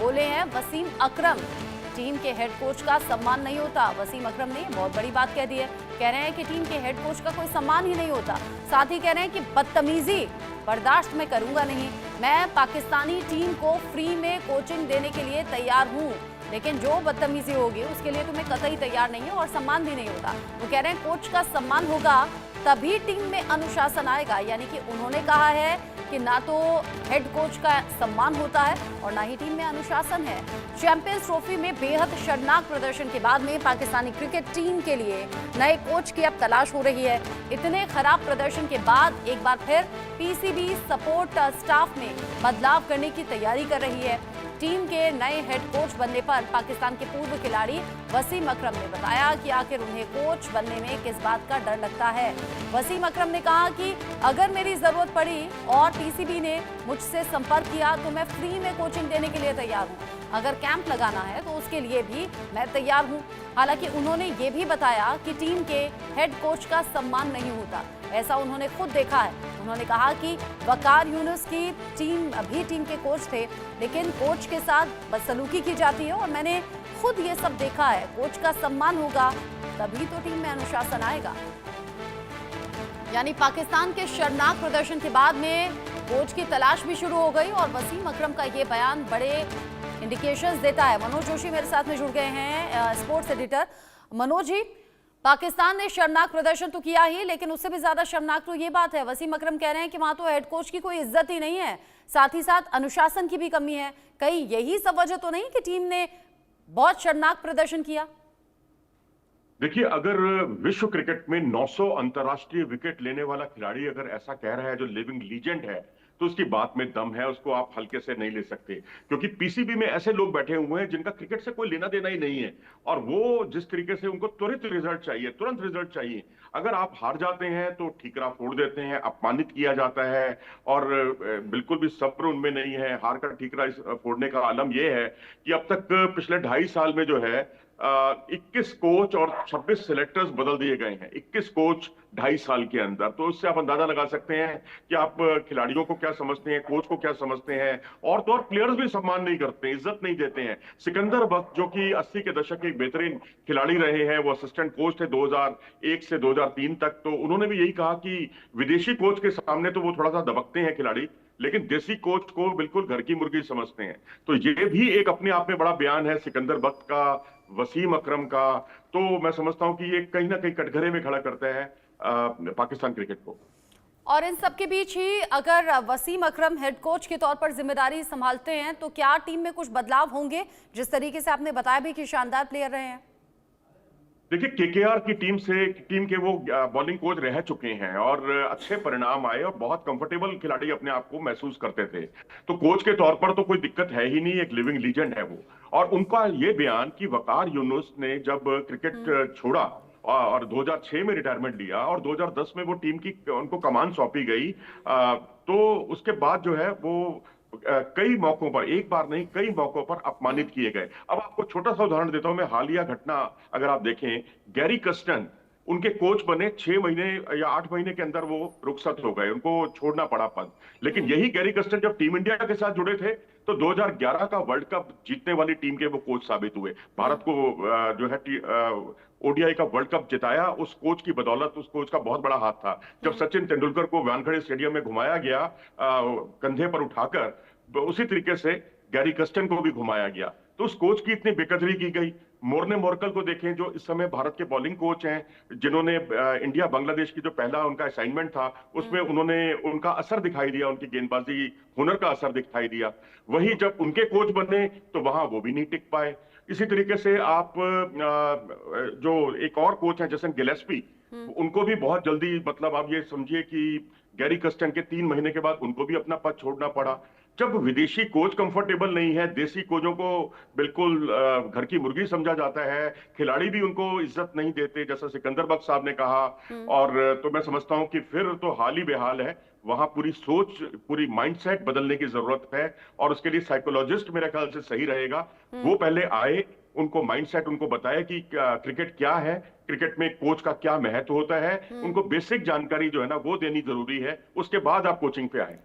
बोले हैं वसीम अकरम। टीम के हेड कोच का सम्मान नहीं होता। वसीम अकरम ने बहुत बड़ी बात कह दी है। कह रहे हैं कि टीम के हेड कोच का कोई सम्मान ही नहीं होता। साथ ही कह रहे हैं कि बदतमीजी बर्दाश्त मैं करूंगा नहीं। मैं पाकिस्तानी टीम को फ्री में कोचिंग देने के लिए तैयार हूं, लेकिन जो बदतमीजी होगी उसके लिए तो मैं कतई तैयार नहीं हूं और सम्मान भी नहीं होता। वो कह रहे हैं कोच का सम्मान होगा तभी टीम में अनुशासन आएगा। यानी कि उन्होंने कहा है कि ना तो हेड कोच का सम्मान होता है और ना ही टीम में अनुशासन है। चैंपियंस ट्रॉफी में बेहद शर्मनाक प्रदर्शन के बाद में पाकिस्तानी क्रिकेट टीम के लिए नए कोच की अब तलाश हो रही है। इतने खराब प्रदर्शन के बाद एक बार फिर पीसीबी सपोर्ट स्टाफ में बदलाव करने की तैयारी कर रही है। टीम के नए हेड कोच बनने पर पाकिस्तान के पूर्व खिलाड़ी वसीम अकरम ने बताया कि आखिर उन्हें कोच बनने में किस बात का डर लगता है। वसीम अकरम ने कहा कि अगर मेरी जरूरत पड़ी और पीसीबी ने मुझसे संपर्क किया तो मैं फ्री में कोचिंग देने के लिए तैयार हूं। अगर कैंप लगाना है तो उसके लिए भी मैं तैयार हूं। हालांकि उन्होंने ये भी बताया कि टीम के हेड कोच का सम्मान नहीं होता। ऐसा उन्होंने खुद देखा है। उन्होंने कहा कि वकार यूनुस की टीम के कोच थे, लेकिन कोच के साथ बदसलूकी की जाती है और मैंने खुद ये सब देखा है। कोच का सम्मान होगा तभी तो टीम में अनुशासन आएगा। यानी पाकिस्तान के शर्मनाक प्रदर्शन के बाद में कोच की तलाश भी शुरू हो गई और वसीम अकरम का ये बयान बड़े इंडिकेशंस देता है। मनोज जोशी मेरे साथ में जुड़ गए हैं, स्पोर्ट्स एडिटर। मनोज जी, पाकिस्तान ने शर्मनाक प्रदर्शन तो किया ही, लेकिन उससे भी ज्यादा शर्मनाक तो ये बात है, वसीम अकरम कह रहे हैं कि वहां तो हेड कोच की कोई इज्जत ही नहीं है, साथ ही साथ अनुशासन की भी कमी है। कहीं यही सब वजह तो नहीं कि टीम ने बहुत शर्मनाक प्रदर्शन किया? देखिए, अगर विश्व क्रिकेट में 900 अंतर्राष्ट्रीय विकेट लेने वाला खिलाड़ी अगर ऐसा कह रहा है, जो लिविंग लीजेंड है, तो उसकी बात में दम है। उसको आप हल्के से नहीं ले सकते, क्योंकि पीसीबी में ऐसे लोग बैठे हुए हैं जिनका क्रिकेट से कोई लेना देना ही नहीं है, और वो जिस तरीके से उनको त्वरित रिजल्ट चाहिए, तुरंत रिजल्ट चाहिए। अगर आप हार जाते हैं तो ठीकरा फोड़ देते हैं, अपमानित किया जाता है, और बिल्कुल भी सब्र उनमें नहीं है। हार का ठीकरा फोड़ने का आलम यह है कि अब तक पिछले 2.5 साल में जो है 21 कोच और 26 सिलेक्टर्स बदल दिए गए हैं। 21 कोच 2.5 साल के अंदर। तो उससे आप अंदाजा लगा सकते हैं कि आप खिलाड़ियों को क्या समझते हैं, कोच को क्या समझते हैं। और तो और प्लेयर्स भी सम्मान नहीं करते, इज्जत नहीं देते हैं। सिकंदर बख्श, जो कि 80 के दशक के एक बेहतरीन खिलाड़ी रहे हैं, वो असिस्टेंट कोच थे 2001 से 2003 तक। तो उन्होंने भी यही कहा कि विदेशी कोच के सामने तो वो थोड़ा सा दबकते हैं खिलाड़ी, लेकिन देसी कोच को बिल्कुल घर की मुर्गी समझते हैं। तो ये भी एक अपने आप में बड़ा बयान है सिकंदर बख्श का, वसीम अकरम का। तो मैं समझता हूं कि ये कहीं ना कहीं कटघरे में खड़ा करता है पाकिस्तान क्रिकेट को। और इन सबके बीच ही अगर वसीम अकरम हेड कोच के तौर पर जिम्मेदारी संभालते हैं तो क्या टीम में कुछ बदलाव होंगे? जिस तरीके से आपने बताया भी कि शानदार प्लेयर रहे हैं। देखिए, केकेआर की टीम के वो बॉलिंग कोच रह चुके हैं और अच्छे परिणाम आए और बहुत कंफर्टेबल खिलाड़ी अपने आप को महसूस करते थे। तो कोच के तौर पर तो कोई दिक्कत है ही नहीं, एक लिविंग लीजेंड है वो। और उनका ये बयान कि वकार यूनुस ने जब क्रिकेट छोड़ा और 2006 में रिटायरमेंट लिया और 2010 में वो टीम की उनको कमान सौंपी गई, तो उसके बाद जो है वो कई मौकों पर, एक बार नहीं कई मौकों पर अपमानित किए गए। अब आपको छोटा सा उदाहरण देता हूं मैं, हालिया घटना अगर आप देखें, गैरी कस्टन उनके कोच बने, 6 महीने या 8 महीने के अंदर वो रुखसत हो गए, उनको छोड़ना पड़ा पद। लेकिन यही गैरी कस्टन जब टीम इंडिया के साथ जुड़े थे तो 2011 का वर्ल्ड कप जीतने वाली टीम के वो कोच साबित हुए। भारत को जो है ओडीआई का वर्ल्ड कप जिताया उस कोच की बदौलत। उस कोच का बहुत बड़ा हाथ था। जब सचिन तेंदुलकर को वानखेड़े स्टेडियम में घुमाया गया कंधे पर उठाकर, उसी तरीके से गैरी कस्टन को भी घुमाया गया। तो उस कोच की इतनी बेकदरी की गई। मोर्ने मोरकल को देखें, जो इस समय भारत के बॉलिंग कोच हैं, जिन्होंने इंडिया बांग्लादेश की जो पहला उनका असाइनमेंट था उसमें उन्होंने उनका असर दिखाई दिया, उनकी गेंदबाजी हुनर का असर दिखाई दिया। वही जब उनके कोच बने तो वहां वो भी नहीं टिक पाए। इसी तरीके से आप जो एक और कोच हैं जसन गिलेस्पी, उनको भी बहुत जल्दी, मतलब आप ये समझिए कि गैरी कस्टन के 3 महीने के बाद उनको भी अपना पद छोड़ना पड़ा। जब विदेशी कोच कंफर्टेबल नहीं है, देसी कोचों को बिल्कुल घर की मुर्गी समझा जाता है, खिलाड़ी भी उनको इज्जत नहीं देते, जैसा सिकंदर बख्श साहब ने कहा। और तो मैं समझता हूं कि फिर तो हाल ही बेहाल है। वहां पूरी सोच, पूरी माइंडसेट बदलने की जरूरत है, और उसके लिए साइकोलॉजिस्ट मेरे ख्याल से सही रहेगा। वो पहले आए, उनको माइंडसेट उनको बताया कि क्रिकेट क्या है, क्रिकेट में कोच का क्या महत्व होता है। उनको बेसिक जानकारी जो है ना वो देनी जरूरी है, उसके बाद आप कोचिंग पे आए।